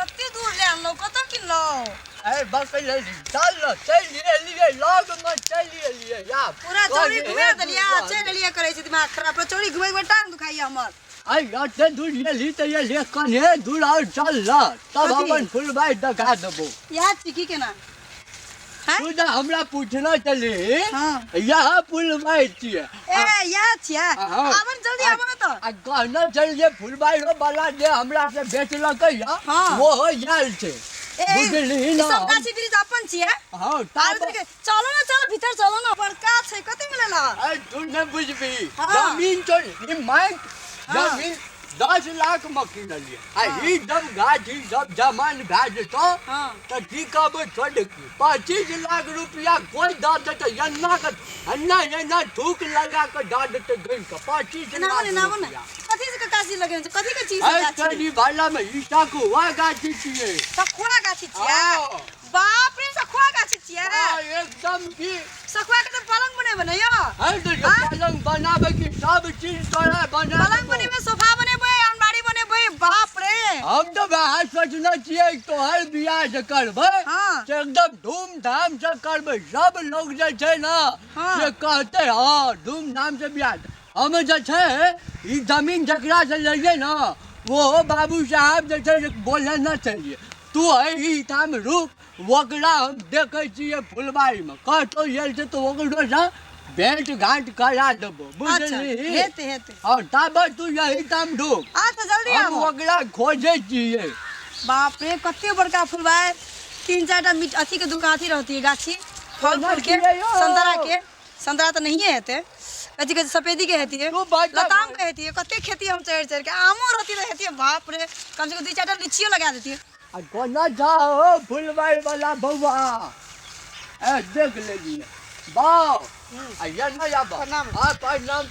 कत्ते दूर ले आनलो कत किनलो ए बस चलिए लॉग में चलिए या पूरा चौड़ी घुमा देलिया चल लिया करे छी दिमाग खराब पर चौड़ी घुमे टांग दुखाई हमर आई याते दूर ले त ये ले कने दूर और चल ल तब अपन फुलबाई दिखा देबो याद चिकी केना तू जा हमरा पूछना चली हां यहाँ फुलबाई छिए ए याद छिया आवन जल्दी आवन त आ कहना चलिए फुलबाई रो वाला जे हमरा से बेचलकै या वो याल छे बुझली ना सब गाछी ब्रिज अपन छिए हां चलो ना चलो भीतर चलो ना बड़का छै कते मिलेला ए तू न बुझबी जमीन चोरी माइक जमीन 10 लाख में किनलिए आ ई जब गाछी जब जमान भए जेतो त की कहबो छोड़ 25 लाख रुपया कोई द देते अन्ना थूक लगा के द देते गई का 25 लाख कथी से काशी लगे कथी के चीज है गाछी भाला में ईटा को वा गाछी छिए सखुआ गाछी छिए बाप रे सखुआ गाछी छिए एकदम की सखुआ के पलंग बनैयो है तो पलंग बनावे की सब चीज तोरा बना पलंग बनेबे सोफा बनेबे अलमारी बनेबे बाप रे हम तो वहाँ सोचना चाहिए तो हर बियाह से करबे से एकदम धूमधाम से करबे सब लोग जे छे ना से कहते हां धूमधाम से बियाह हम जे छे ई जमीन जकरा से लइए ना वो बाबू साहब जे छे बोलना ना चाहिए तू है ई थाम रुक वकरा हम देखे छिए फुलबाई में कहतो येल से तो वकरो सा भेंट घाट करा देबो बुझली हेते और तब तू यही काम ढूक आ तो जल्दी हम ओकरा खोजे छिए बाप रे कत्ते बड़का फुलबाई 3-4टा मीट अथी के दुकान अथी रहती है गाछी फल फूल के संतरा तो नहीं हेते कथी के सफेदी के हेती है लताम के हेती है कत्ते खेती हम चढ़ के आमो रहती रहती है बाप रे कम से कम 2-4टा लीचियो लगा देती है आ कोना जाओ फुलबाई वाला बउआ ए देख लेलिए बाप आया ना या प्रणाम प्रणाम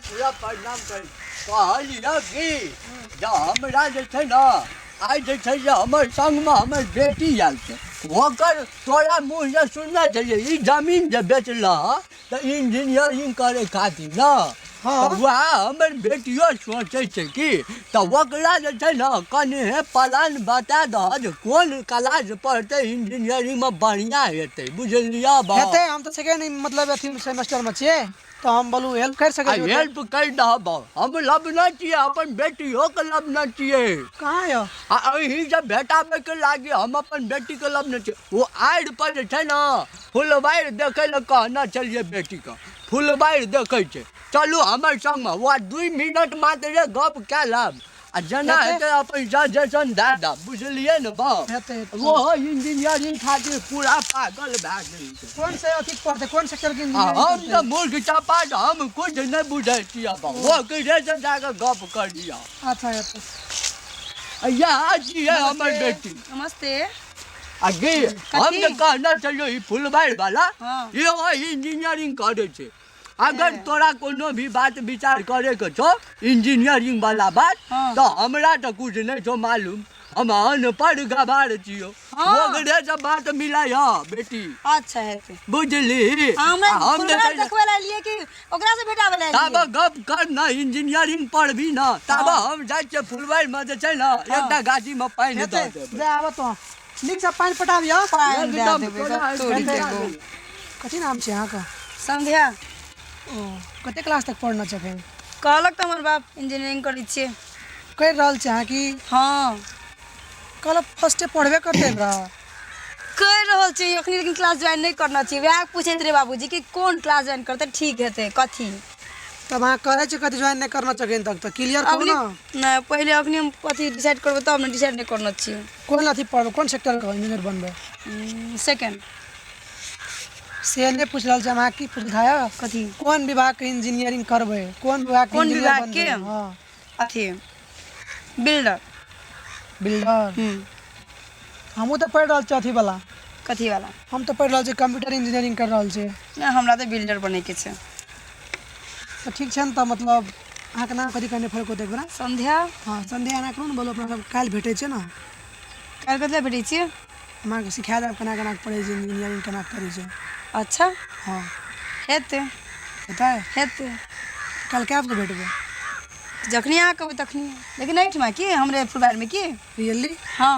पूरा प्रणाम कर कहलिए कि जब हमरा जे छै ना आज जे छै हमर संग में हमर बेटी आयल छै ओकर तोरा मुँह से सुनना चाहिए ई जमीन जे बेचला तो इंजीनियरिंग करे खातिर ना वहाँ हमर बेटियो सोचे छै कि तो ओकरा जे छै ना कने प्लान बता दह जे कोन क्लास पढ़ते इंजीनियरिंग में बढ़िया हेतै बुझलिया बा हेतै हम तो सेकेंड मतलब अथी सेमेस्टर में छिए तो हम बोलू हेल्प कर सके हेल्प कर दह हम लबना चाहिए अपन बेटियो के लबना चाहिए कहाँ यो अही जब भेटाबे के लागे हम अपन बेटी के लबना चाहिए वो आड़ पर जे छै ना फुलबाई देखे ल कहना चलिए बेटी का फुलबाई देखे छै चलू हमर संग में वो 2 मिनट मात्र गप के लब आ जना हेते अपन सजेशन दे दा बुझलिए न बा वो इंजीनियरिंग खातिर पूरा पागल भए गेल छै कौन से अथी पढ़ते कौन सेक्टर के हम तो मूर्ख चपा हम कुछ नहीं बुझे छिया बा वो कहे से जाके गप कर दिया अच्छा यहाँ छिए हमर बेटी नमस्ते आगे हम तो कहना चलो ई फुलबाई वाला ये इंजीनियरिंग करे छै अगर तोरा कोनो भी बात विचार करे के छो इंजीनियरिंग वाला बात तो हमरा तो कुछ नहीं छो मालूम हम अनपढ़ गवार छियो ओकरे से बात मिला या बेटी अच्छा है बुझली हम देखबे ला लिए कि ओकरा से भेटाबे ला तब गप कर ना इंजीनियरिंग पढ़बी ना तब हम जाय छै फुलबाई में जे छै ना एकटा गाछी में पानी द देबे जा आब तो नीक से पानी पटाबियो पानी दे देबे कथी नाम छै अहाँ का संध्या कते क्लास तक पढ़ना छै फिर कहलक त हमर बाप इंजीनियरिंग करै छिए कर रहल छै अहाँ की हां कल फर्स्ट पढ़बे करते रह कर रहल छी अखनी लेकिन क्लास ज्वाइन नहीं करना छी वह पूछे रे बाबूजी कि कौन क्लास ज्वाइन करते ठीक हेते कथी तब अहाँ करे छै कथी ज्वाइन नहीं करना चाहिए तक तो क्लियर करो ना ना पहले अखनी हम कथी डिसाइड करबे तब हम डिसाइड नहीं करना छी कौन अथी पढ़ कौन सेक्टर का इंजीनियर बनबे सेकंड से ने पूछ रहल छै अहाँ की पूछाया कथी कौन विभाग के इंजीनियरिंग करबे कौन विभाग के हां अथी बिल्डर हमहू तो पढ़ रहल छी अथी वाला कथी वाला हम तो पढ़ रहल छी कंप्यूटर इंजीनियरिंग कर रहल छी ना हमरा तो बिल्डर बने के छै तो ठीक छै न त मतलब अहाँ के नाम कथी कहने फरक होते एकरा संध्या हां संध्या ना कौन बोलो अपना सब काल भेटै छै ना काल कतले भेटै छी हमरा के सिखा देब केना केना पढ़ै छै इंजीनियरिंग केना करै छै अच्छा हां हेते हेते कल के आपके भेटबे जखनी अहाँ कहबै तखनी लेकिन एहिठमा की हमरे फुलबाड़ी में की रियली हाँ